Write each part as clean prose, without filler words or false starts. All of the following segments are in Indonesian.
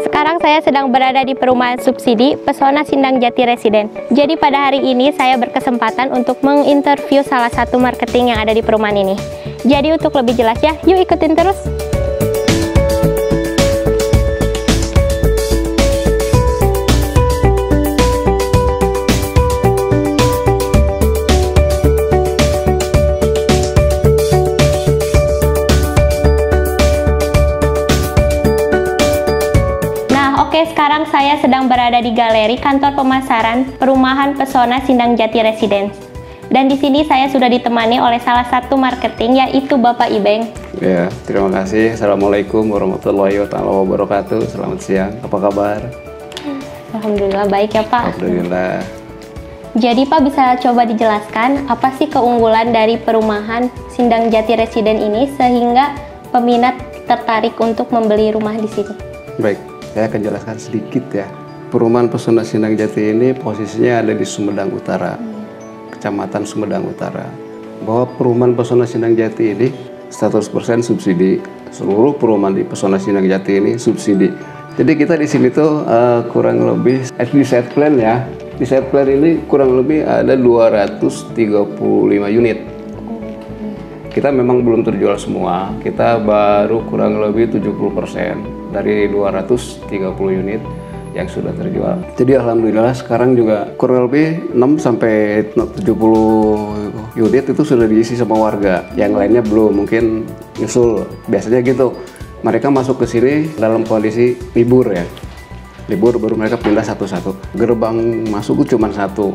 Sekarang saya sedang berada di perumahan subsidi Pesona Sindang Jati Residen. Jadi pada hari ini saya berkesempatan untuk menginterview salah satu marketing yang ada di perumahan ini. Jadi untuk lebih jelas ya, yuk ikutin terus. Oke, sekarang saya sedang berada di galeri kantor pemasaran perumahan Pesona Sindang Jati Residen. Dan di sini saya sudah ditemani oleh salah satu marketing, yaitu Bapak Ibeng. Ya, terima kasih. Assalamualaikum warahmatullahi wabarakatuh. Selamat siang. Apa kabar? Alhamdulillah baik ya Pak. Alhamdulillah. Jadi Pak bisa coba dijelaskan apa sih keunggulan dari perumahan Sindang Jati Residen ini sehingga peminat tertarik untuk membeli rumah di sini? Baik. Saya akan jelaskan sedikit ya. Perumahan Pesona Sindang Jati ini posisinya ada di Sumedang Utara, Kecamatan Sumedang Utara. Bahwa perumahan Pesona Sindang Jati ini 100% subsidi. Seluruh perumahan di Pesona Sindang Jati ini subsidi. Jadi kita di sini tuh kurang lebih di site plan ya. Di site plan ini kurang lebih ada 235 unit. Kita memang belum terjual semua. Kita baru kurang lebih 70%. Dari 230 unit yang sudah terjual. Jadi alhamdulillah sekarang juga kurang lebih 6-70 unit itu sudah diisi sama warga. Yang lainnya belum, mungkin nyusul. Biasanya gitu. Mereka masuk ke sini dalam kondisi libur ya. Libur baru mereka pindah satu-satu. Gerbang masuk itu cuma satu.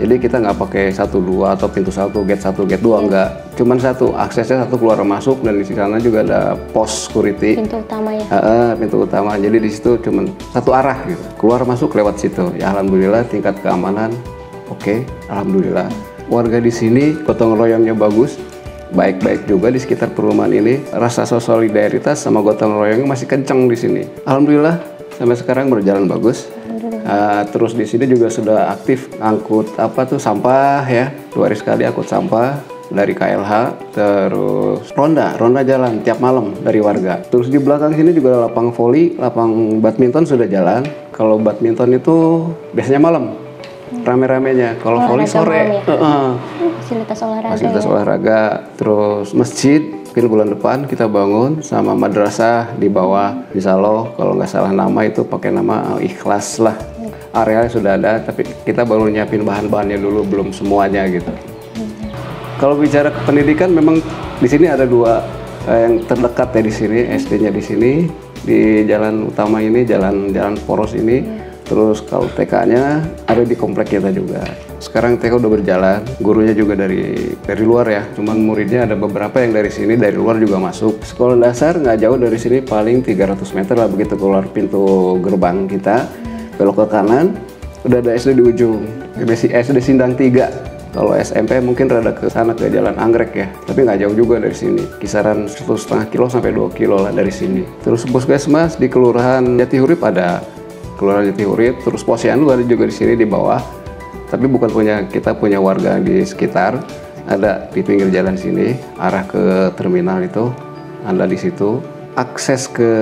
Jadi kita nggak pakai 1-2 atau pintu 1, gate 1, gate 2, enggak. Cuman satu, aksesnya satu keluar masuk, dan di sana juga ada pos security. Pintu utama ya? Pintu utama, jadi di situ cuman satu arah gitu. Keluar masuk lewat situ. Ya alhamdulillah tingkat keamanan oke, alhamdulillah. Warga di sini gotong royongnya bagus, baik-baik juga di sekitar perumahan ini. Rasa solidaritas sama gotong royongnya masih kenceng di sini. Alhamdulillah sampai sekarang berjalan bagus. Terus di sini juga sudah aktif angkut sampah ya, 2 hari sekali angkut sampah dari KLH. Terus ronda jalan tiap malam dari warga. Terus di belakang sini juga ada lapang voli, lapang badminton sudah jalan. Kalau badminton itu biasanya malam rame-ramenya. Kalau voli sore. Fasilitas olahraga. Terus masjid mungkin bulan depan kita bangun, sama madrasah di bawah, insya Allah kalau nggak salah nama itu pakai nama Ikhlas lah. Areanya sudah ada, tapi kita baru nyiapin bahan-bahannya dulu, belum semuanya gitu. Kalau bicara pendidikan, memang di sini ada 2 yang terdekat ya di sini, SD-nya di sini, di jalan utama ini, jalan poros ini. Terus kalau TK-nya ada di komplek kita juga. Sekarang TK udah berjalan, gurunya juga dari luar ya. Cuman muridnya ada beberapa yang dari sini, dari luar juga masuk. Sekolah dasar nggak jauh dari sini, paling 300 meter lah begitu keluar pintu gerbang kita. Belok ke kanan, udah ada SD di ujung. SD Sindang 3. Kalau SMP mungkin rada ke sana ke Jalan Anggrek ya. Tapi nggak jauh juga dari sini. Kisaran 1,5 kilo sampai 2 kilo lah dari sini. Terus puskesmas di Kelurahan Jati Urip ada. Kelurahan Jati Urip, terus Posyandu ada juga di sini di bawah. Tapi bukan kita punya warga di sekitar. Ada di pinggir jalan sini, arah ke terminal itu, ada di situ. Akses ke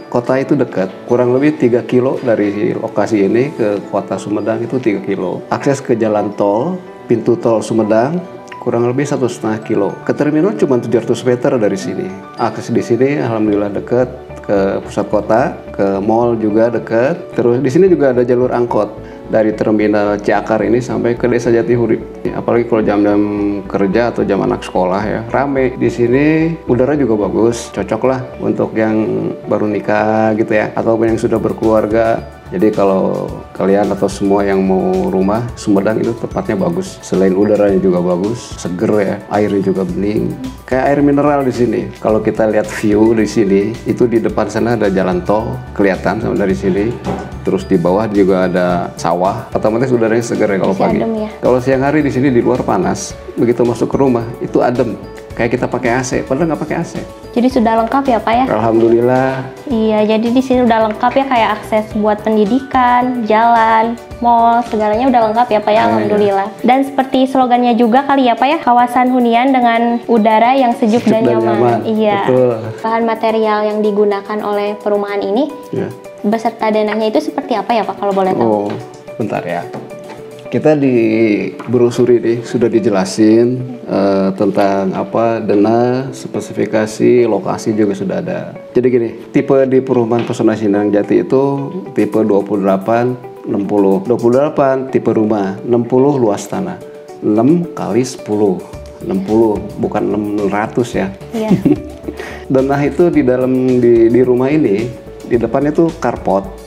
kota itu dekat, kurang lebih 3 kilo dari lokasi ini ke kota Sumedang itu 3 kilo. Akses ke jalan tol, pintu tol Sumedang, kurang lebih 1,5 kilo. Ke terminal cuma 700 meter dari sini. Akses di sini alhamdulillah dekat ke pusat kota, ke mall juga dekat. Terus di sini juga ada jalur angkot dari terminal Ciakar ini sampai ke Desa Jati Urip. Apalagi kalau jam-jam kerja atau jam anak sekolah ya, rame. Di sini udara juga bagus, cocok lah untuk yang baru nikah gitu ya, ataupun yang sudah berkeluarga. Jadi kalau kalian atau semua yang mau rumah, Sumedang itu tempatnya bagus. Selain udaranya juga bagus, seger ya, airnya juga bening. Kayak air mineral di sini. Kalau kita lihat view di sini, itu di depan sana ada jalan tol, kelihatan sama dari sini. Terus di bawah juga ada sawah, otomatis udaranya seger ya kalau pagi. Ya? Kalau siang hari di sini di luar panas, begitu masuk ke rumah itu adem. Kayak kita pakai AC, padahal nggak pakai AC. Jadi sudah lengkap ya Pak ya? Alhamdulillah. Iya, jadi di sini udah lengkap ya, kayak akses buat pendidikan, jalan, mall, segalanya udah lengkap ya Pak ya, alhamdulillah. Dan seperti slogannya juga kali ya Pak ya, kawasan hunian dengan udara yang sejuk dan nyaman. Iya. Betul. Bahan material yang digunakan oleh perumahan ini beserta dananya itu seperti apa ya Pak kalau boleh tahu? Oh, bentar ya. Kita di brosur ini sudah dijelasin tentang apa dana, spesifikasi, lokasi juga sudah ada. Jadi gini, tipe di perumahan Pesona Sindang Jati itu tipe 28, 60. 28 tipe rumah, 60 luas tanah. 6 kali 10. 60, bukan 600 ya. Iya. Dana itu di dalam di rumah ini, di depannya tuh carport.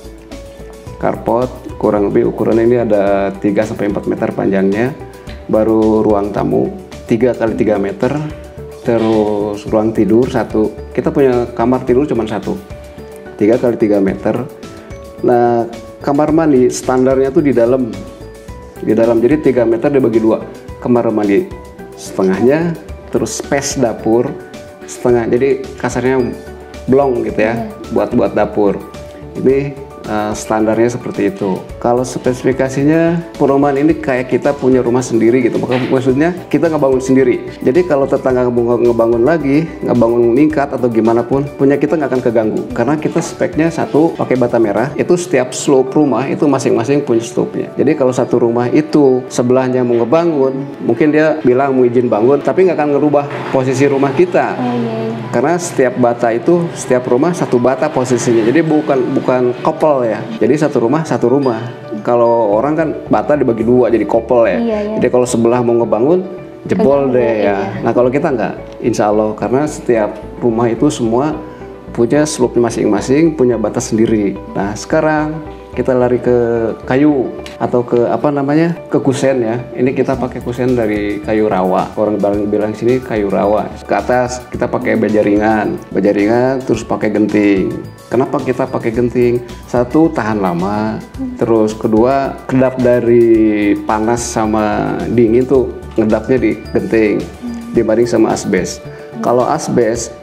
Kurang lebih ukuran ini ada 3-4 meter panjangnya, baru ruang tamu 3 kali 3 meter, terus ruang tidur 1. Kita punya kamar tidur cuma 1, 3 kali 3 meter. Nah, kamar mandi standarnya tuh di dalam, jadi 3 meter dibagi 2, kamar mandi setengahnya, terus space dapur setengah, jadi kasarnya blong gitu ya, buat dapur. Ini standarnya seperti itu. Kalau spesifikasinya, perumahan ini kayak kita punya rumah sendiri gitu. Maksudnya kita ngebangun sendiri. Jadi kalau tetangga ngebangun lagi, ngebangun meningkat atau gimana pun, punya kita nggak akan keganggu. Karena kita speknya satu pakai bata merah. Itu setiap slope rumah itu masing-masing punya slope-nya. Jadi kalau satu rumah itu sebelahnya mau ngebangun, mungkin dia bilang mau izin bangun, tapi nggak akan ngerubah posisi rumah kita. Karena setiap bata itu, setiap rumah satu bata posisinya. Jadi bukan couple ya. Jadi satu rumah. Kalau orang kan bata dibagi 2 jadi couple ya. Jadi kalau sebelah mau ngebangun jebol deh ya. Nah kalau kita nggak, insya Allah, karena setiap rumah itu semua punya slope masing-masing, punya batas sendiri. Nah sekarang kita lari ke kayu atau ke ke kusen ya. Ini kita pakai kusen dari kayu rawa. Orang bilang sini kayu rawa. Ke atas kita pakai bajaringan terus pakai genting. Kenapa kita pakai genting? Satu, tahan lama. Terus kedua, kedap dari panas sama dingin tuh ngedapnya di genting dibanding sama asbes. Kalau asbes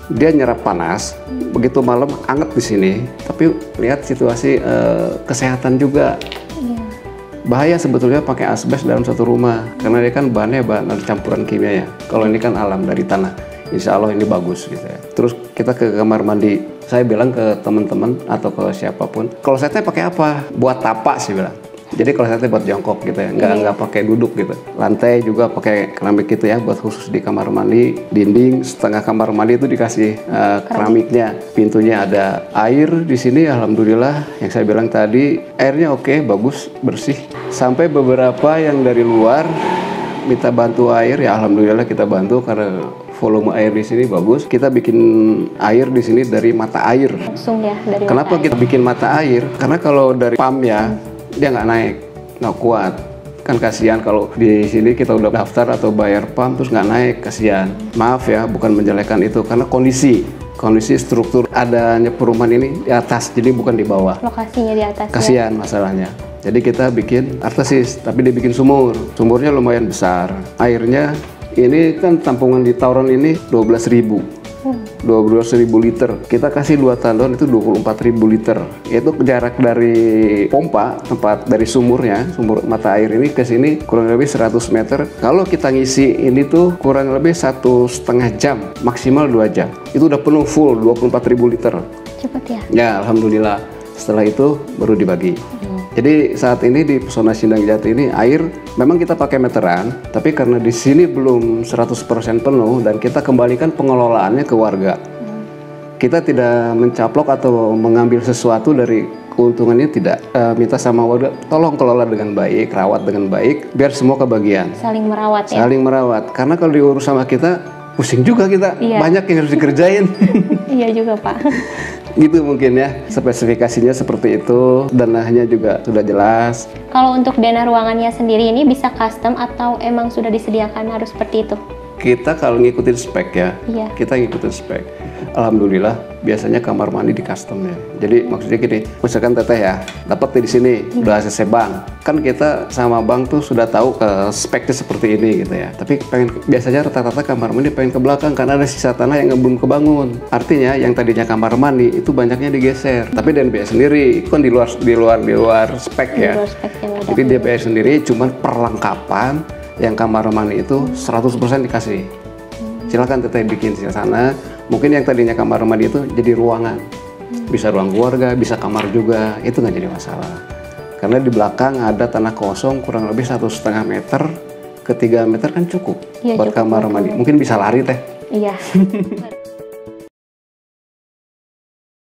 dia nyerap panas, begitu malam anget di sini. Tapi lihat situasi kesehatan juga. Bahaya sebetulnya pakai asbes dalam satu rumah karena dia kan bahannya bahan campuran kimia ya. Kalau ini kan alam dari tanah, insya Allah ini bagus gitu ya. Terus kita ke kamar mandi, saya bilang ke teman-teman atau ke siapapun, kalau saya pakai apa? Buat tapak sih bilang. Jadi kalau saya buat jongkok gitu ya, nggak pakai duduk gitu. Lantai juga pakai keramik gitu ya, buat khusus di kamar mandi. Dinding setengah kamar mandi itu dikasih keramiknya. Pintunya ada air di sini, alhamdulillah. Yang saya bilang tadi, airnya oke, bagus, bersih. Sampai beberapa yang dari luar minta bantu air, ya alhamdulillah kita bantu karena volume air di sini bagus. Kita bikin air di sini dari mata air. Langsung ya dari Kenapa kita bikin mata air? Karena kalau dari pump ya dia nggak naik, nggak kuat. Kan kasihan kalau di sini kita udah daftar atau bayar pump terus nggak naik, kasihan. Maaf ya, bukan menjelekkan itu karena kondisi struktur adanya perumahan ini di atas, jadi bukan di bawah. Lokasinya di atas. Kasihan masalahnya. Jadi kita bikin artesis, tapi dibikin sumur. Sumurnya lumayan besar. Airnya ini kan tampungan di tawuran ini 12.000 liter. Kita kasih 2 tandon itu 24.000 liter. Itu jarak dari pompa, tempat dari sumurnya, sumur mata air ini ke sini kurang lebih 100 meter. Kalau kita ngisi ini tuh kurang lebih 1,5 jam, maksimal 2 jam. Itu udah penuh full 24.000 liter. Cepet ya? Ya, alhamdulillah. Setelah itu baru dibagi. Jadi saat ini di Pesona Sindang Jati ini air memang kita pakai meteran, tapi karena di sini belum 100% penuh dan kita kembalikan pengelolaannya ke warga. Kita tidak mencaplok atau mengambil sesuatu dari keuntungannya, tidak. Minta sama warga, tolong kelola dengan baik, rawat dengan baik, biar semua kebagian. Saling merawat ya? Saling merawat, karena kalau diurus sama kita, pusing juga kita, banyak yang harus dikerjain. Iya juga Pak. Gitu mungkin ya, spesifikasinya seperti itu, dananya juga sudah jelas. Kalau untuk dana ruangannya sendiri ini bisa custom atau emang sudah disediakan harus seperti itu? Kita kalau ngikutin spek ya, kita ngikutin spek. Alhamdulillah biasanya kamar mandi di custom ya. Jadi maksudnya gini, misalkan teteh ya dapat di sini udah ACC bank, kan kita sama bank tuh sudah tahu speknya seperti ini gitu ya. Tapi biasanya rata-rata kamar mandi pengen ke belakang karena ada sisa tanah yang belum kebangun. Artinya yang tadinya kamar mandi itu banyaknya digeser. Tapi DNBS sendiri itu kan di luar spek ya. Jadi DNBS sendiri cuman perlengkapan yang kamar mandi itu 100% dikasih. Silakan teteh bikin di sana. Mungkin yang tadinya kamar mandi itu jadi ruangan. Bisa ruang keluarga, bisa kamar juga, itu nggak jadi masalah. Karena di belakang ada tanah kosong kurang lebih 1,5 meter ke 3 meter kan cukup Iya, buat cukup kamar buat mandi. kamar. Mungkin bisa lari teh. Iya.